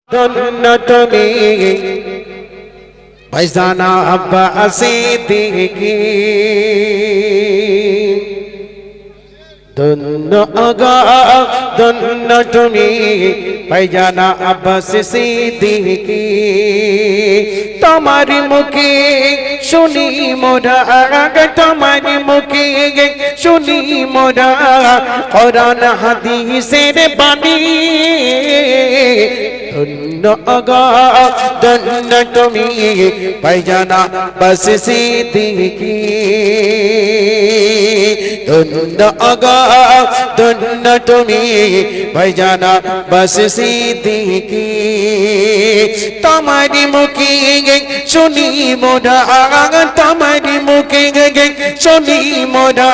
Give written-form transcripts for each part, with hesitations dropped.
জন্নত মে ভাইজানা আব্বাসি দিকে ধন্য আগা ধন্য তুমি ভাইজানা আব্বাসি সিদ্দিকী তোমার মুখে শুনি মোরা তোমার মুখে শুনি মোরা কোরআন হাদিসের বাণী ধন্য আগা ধন্য তুমি ভাইজানা আব্বাসি সিদ্দিকী ধন্য আগা ধন্য তুমি ভাইজানা আব্বাসি সিদ্দিকী তোমারি মুখে শুনি মোরা তোমারি মুখে শুনি মোরা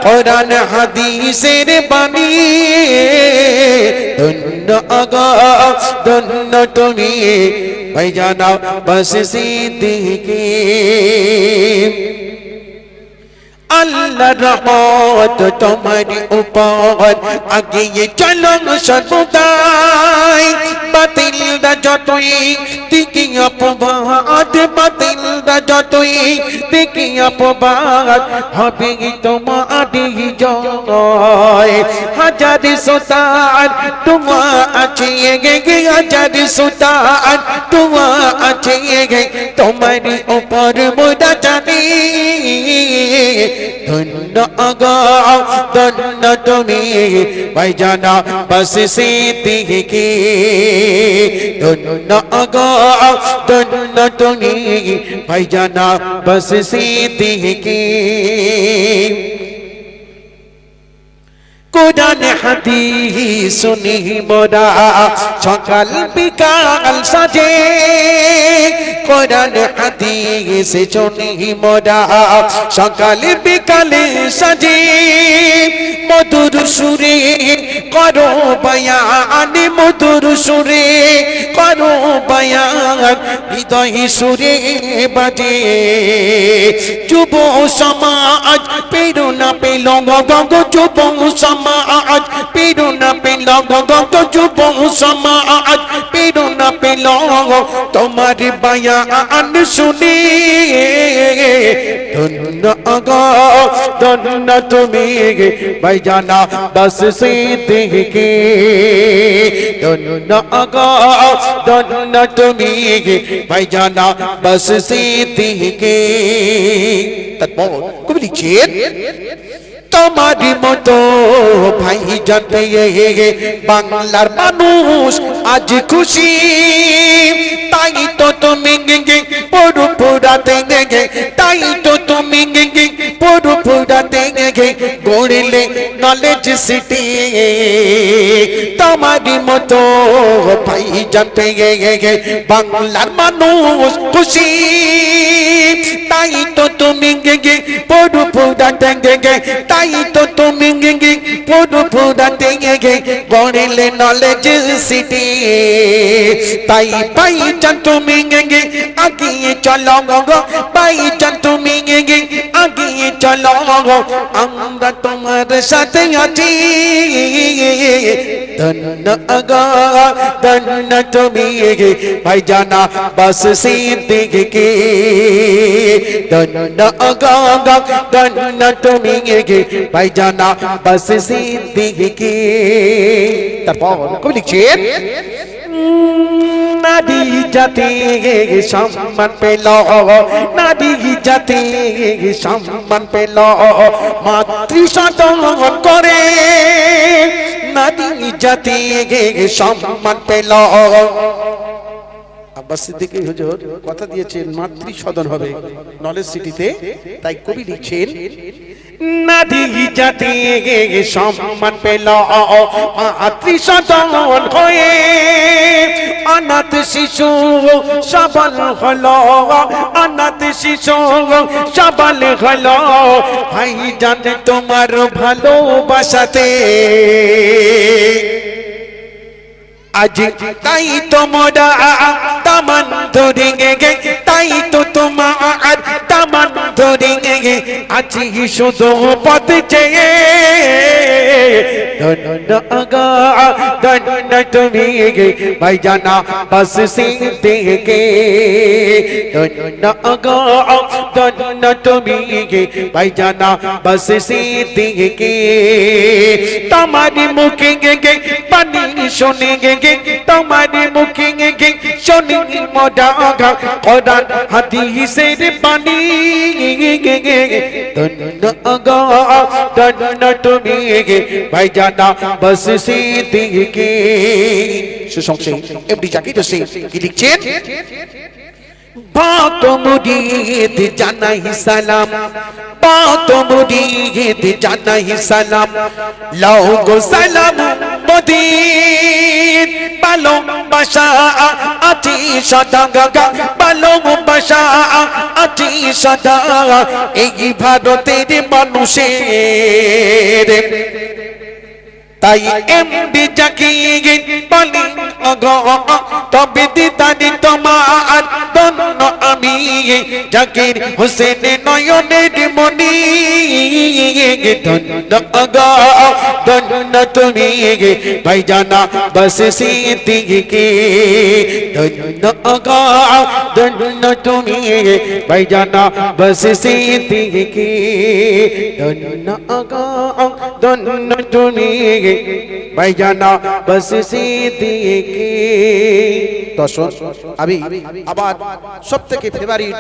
কোরআন হাদিসের বাণী ধন্য আগা ধন্য তুমি ভাইজানা আব্বাসি সিদ্দিকী আল্লাহর রহমত তোমার উপর আগিয়ে চলো সর্বদাই বাতিলরা যতই দিকে অপবাদ বাতিলরা যতই দিকে অপবাদ হবে তোমারই জয় হাজার সুতার তোমা আছে হাজার সুতার তোমা আছে তোমার উপর মোরা জানি ধন্য আগা ধন্য তুমি ভাইজানা আব্বাসি সিদ্দিকী ধন্য আগা ধন্য তুমি ভাইজানা আব্বাসি সিদ্দিকী কোরআন হাদিস শুনি মোরা সকাল বিকাল সাজে কোরআন হাদিস শুনি মোরা সকাল বিকাল সাজে মধুর সুরে করো বয়ান মধুর সুরে করো বয়ান হৃদয় সুরে বাজে যুব সমাজ প্রেরণা পেল গঙ্গ যুব সমাজ প্রেরণা পেল গঙ্গ যুব সমাজ প্রেরণা পেল তোমার বয়ান শুনে ধন্য আগা ধন্য তুমি ভাইজানা আব্বাসি সিদ্দিকী ধন্য আগা ধন্য তুমি ভাইজানা আব্বাসি সিদ্দিকী তারপর কবি লিখছেন তোমারি মতো ভাইজান পেয়ে বাংলার মানুষ আজ খুশি তাই তো তুমি পুরাতে তাই তো তুমি পুরাতে গড়লে নলেজ সিটি তোমারি মতো ভাইজান পেয়ে বাংলার মানুষ খুশি তাই তো তুমি পুরাতে তাই তো তুমি পুরাতে গড়লে নলেজ সিটি তাই ভাইজান তুমি আগিয়ে চলো ভাইজান তুমি আগিয়ে চলো আমরা তোমার সাথে আছি ধন্য আগা ধন্য তুমি ভাইজানা আব্বাসি সিদ্দিকী ধন্য আগা ধন্য তুমি ভাইজানা আব্বাসি সিদ্দিকী তারপর কবি লিখছেন নারী জাতি সম্মান পেল নারী জাতি সম্মান পেল মাতৃসদন করে নারী জাতি সম্মান পেল আব্বাস সিদ্দিকী হুজুর কথা দিয়েছেন মাতৃসদন হবে নলেজ সিটিতে তাই কবি লিখছেন নারী জাতি সম্মান পেল মাতৃসদন হয়ে অনাথ শিশু সবল হলো অনাথ শিশু সবল হলো ভাইজান তোমার ভালোবাসাতে আজ তাই তোমরা তামান ধরে তাই তো তোমার তামান ধরে আছি শুধু পথ চেয়ে ধন্য আগা ধন্য তুমি ভাই জানা বস সিদ্দিকে ধন্য আগা ধন্য তুমি ভাই জানা বস সিদ্দিকে তোমারি মুখে গে পানি শুনে গে তোমারি মুখে গে শুনি মোরা কোরআন হাদিসের পানি ধন্য আগা ধন্য তুমি ভাই জানা বস সিদ্দিকে সুসংসে এমডি জাকির হোসেন কি লিখছেন বাত মুরিদ জানাই সালাম বাত মুরিদ জানাই সালাম লাও গো সালাম মদির ভালোবাসা আছি সদা গা ভালোবাসা আছি সদা এই ভারতের মানুষের তাই এমডি জাকির বলি তবে দিদানি তোমার ধন্য আমি জাকির হোসেন নয়নের মনি ধন্য ধন্য তুমি ভাই জানা বস সিদ্দিকে ধন্য ধন্য তুমি ভাই জানা বস সিদ্দিকে ধন্য ধন্য তুমি ভাই জানা বস সিদ্দিকে। দর্শক আমি আবার সব থেকে ফেভারিট